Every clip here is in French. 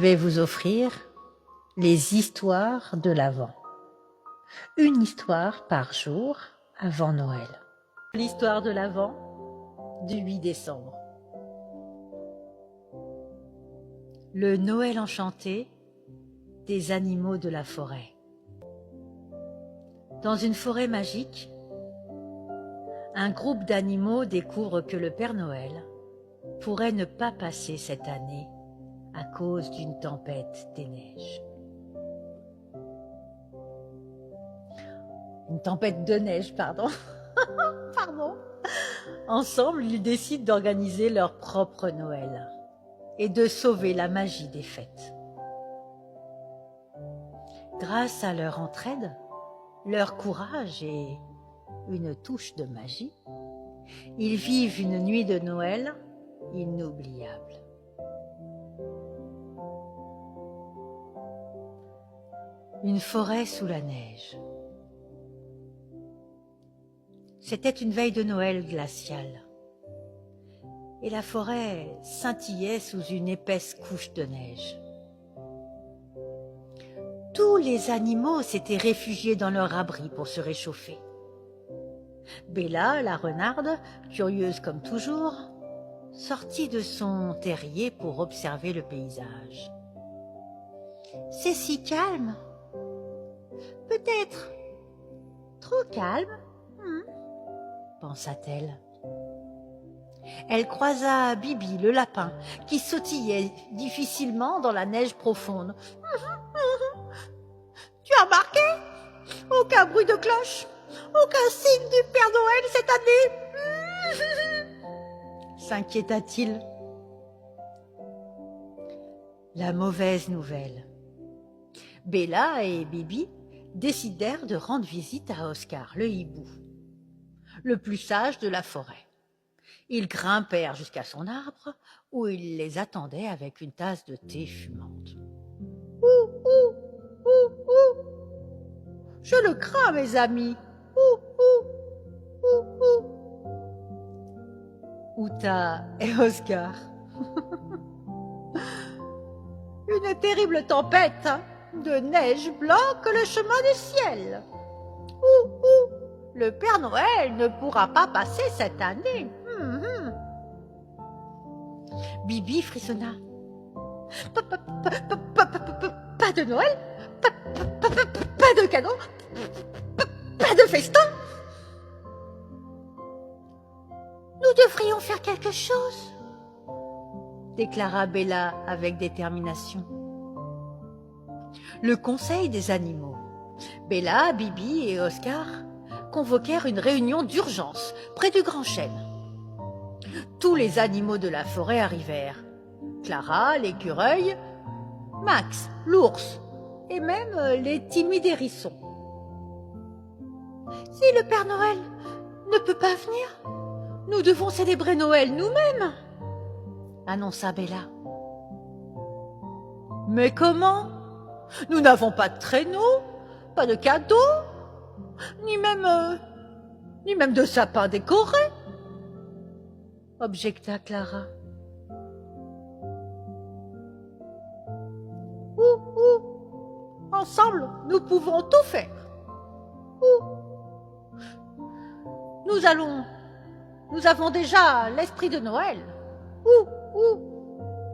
vais vous offrir les histoires de l'Avent. Une histoire par jour avant Noël. L'histoire de l'Avent du 8 décembre. Le Noël enchanté des animaux de la forêt. Dans une forêt magique, un groupe d'animaux découvre que le Père Noël pourrait ne pas passer cette année à cause d'une tempête des neiges. Une tempête de neige, pardon. Pardon. Ensemble, ils décident d'organiser leur propre Noël et de sauver la magie des fêtes. Grâce à leur entraide, leur courage et une touche de magie, ils vivent une nuit de Noël inoubliable. Une forêt sous la neige. C'était une veille de Noël glaciale, et la forêt scintillait sous une épaisse couche de neige. Tous les animaux s'étaient réfugiés dans leur abri pour se réchauffer. Bella, la renarde, curieuse comme toujours, sortit de son terrier pour observer le paysage. « C'est si calme. Peut-être trop calme, pensa-t-elle. Elle croisa Bibi, le lapin, qui sautillait difficilement dans la neige profonde. « Tu as remarqué? Aucun bruit de cloche, aucun signe du Père Noël cette année !» s'inquiéta-t-il. La mauvaise nouvelle. Bella et Bibi décidèrent de rendre visite à Oscar, le hibou, le plus sage de la forêt. Ils grimpèrent jusqu'à son arbre où il les attendait avec une tasse de thé fumante. « Ouh, ouh, ouh, ouh. Je le crains, mes amis. Ouh, ouh, ouh, ouh. » Outa et Oscar. Une terrible tempête de neige bloque le chemin du ciel. Ouh, ouh. Le Père Noël ne pourra pas passer cette année. Bibi frissonna. Pas de Noël, pas de cadeaux, pas de festin. Nous devrions faire quelque chose, déclara Bella avec détermination. Le conseil des animaux. Bella, Bibi et Oscar convoquèrent une réunion d'urgence près du grand chêne. Tous les animaux de la forêt arrivèrent. Clara, l'écureuil, Max, l'ours et même les timides hérissons. « Si le Père Noël ne peut pas venir, nous devons célébrer Noël nous-mêmes, » annonça Bella. « Mais comment? Nous n'avons pas de traîneau, pas de cadeaux, ni même de sapin décoré, » objecta Clara. « Ouh, ensemble, nous pouvons tout faire. Nous avons déjà l'esprit de Noël.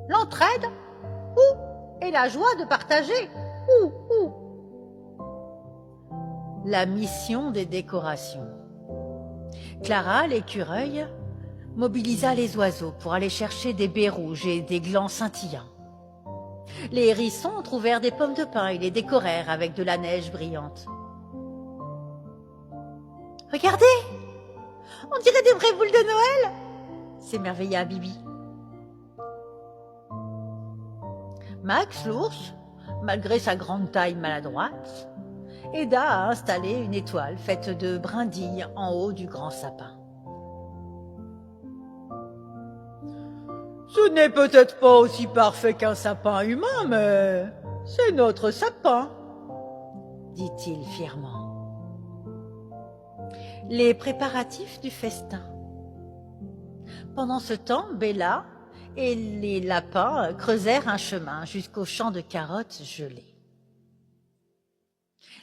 L'entraide, et la joie de partager. La mission des décorations. Clara, l'écureuil, mobilisa les oiseaux pour aller chercher des baies rouges et des glands scintillants. Les hérissons trouvèrent des pommes de pin et les décorèrent avec de la neige brillante. « Regardez, on dirait des vraies boules de Noël !» s'émerveilla Bibi. Max, l'ours, malgré sa grande taille maladroite, aida à installer une étoile faite de brindilles en haut du grand sapin. « Ce n'est peut-être pas aussi parfait qu'un sapin humain, mais c'est notre sapin, » dit-il fièrement. Les préparatifs du festin. Pendant ce temps, Bella et les lapins creusèrent un chemin jusqu'au champ de carottes gelées.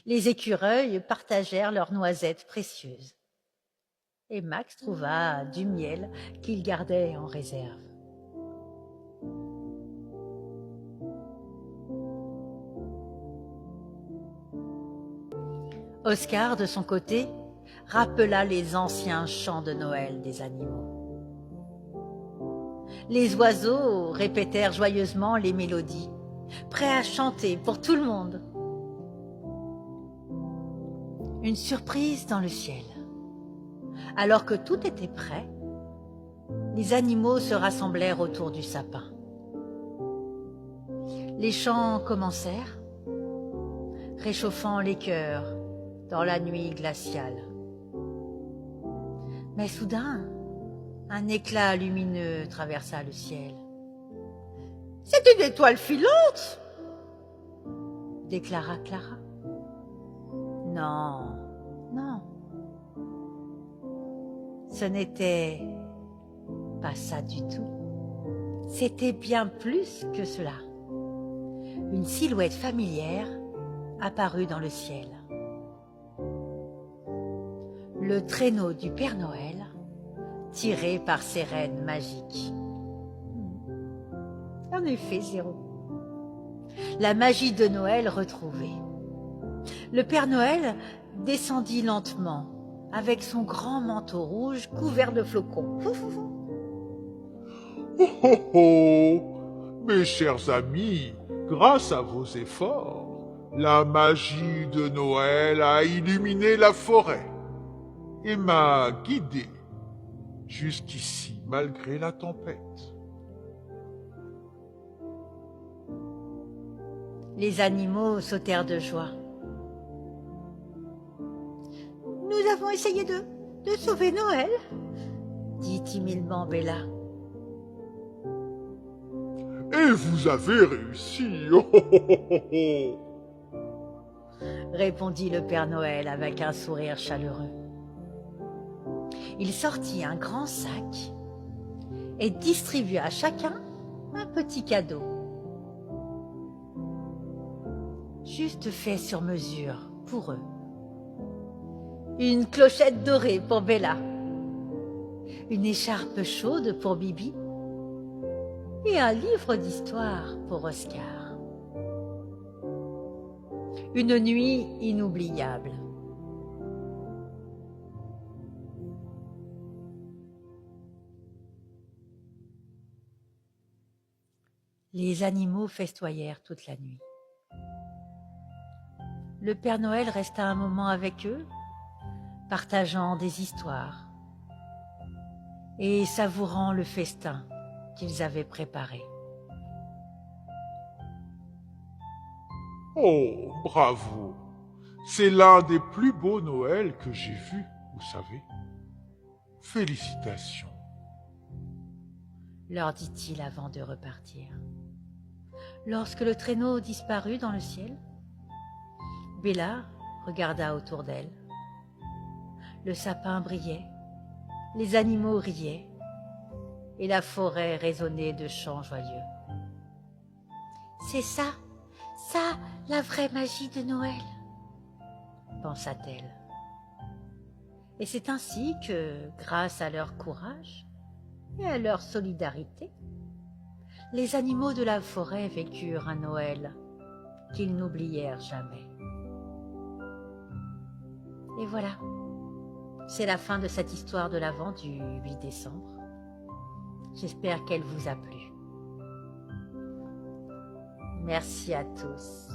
Les écureuils partagèrent leurs noisettes précieuses. Et Max trouva du miel qu'il gardait en réserve. Oscar, de son côté, rappela les anciens chants de Noël des animaux. Les oiseaux répétèrent joyeusement les mélodies, prêts à chanter pour tout le monde. Une surprise dans le ciel. Alors que tout était prêt, les animaux se rassemblèrent autour du sapin. Les chants commencèrent, réchauffant les cœurs dans la nuit glaciale. Mais soudain, un éclat lumineux traversa le ciel. « C'est une étoile filante !» déclara Clara. « Non, non. Ce n'était pas ça du tout. C'était bien plus que cela. Une silhouette familière apparut dans le ciel. Le traîneau du Père Noël, tiré par ses rênes magiques. En effet, Zéro. La magie de Noël retrouvée. Le Père Noël descendit lentement, avec son grand manteau rouge couvert de flocons. Oh oh oh! Mes chers amis, grâce à vos efforts, la magie de Noël a illuminé la forêt et m'a guidé jusqu'ici malgré la tempête. Les animaux sautèrent de joie. « Nous avons essayé de sauver Noël, » dit timidement Bella. « Et vous avez réussi! Oh oh oh oh oh !» répondit le Père Noël avec un sourire chaleureux. Il sortit un grand sac et distribua à chacun un petit cadeau. Juste fait sur mesure pour eux. Une clochette dorée pour Bella, une écharpe chaude pour Bibi et un livre d'histoire pour Oscar. Une nuit inoubliable. Les animaux festoyèrent toute la nuit. Le Père Noël resta un moment avec eux, partageant des histoires et savourant le festin qu'ils avaient préparé. Oh, bravo! C'est l'un des plus beaux Noëls que j'ai vus, vous savez. Félicitations. Leur dit-il avant de repartir. Lorsque le traîneau disparut dans le ciel, Bella regarda autour d'elle. Le sapin brillait, les animaux riaient, et la forêt résonnait de chants joyeux. « C'est ça, la vraie magie de Noël !» pensa-t-elle. Et c'est ainsi que, grâce à leur courage et à leur solidarité, les animaux de la forêt vécurent un Noël qu'ils n'oublièrent jamais. Et voilà, c'est la fin de cette histoire de l'Avent du 8 décembre. J'espère qu'elle vous a plu. Merci à tous.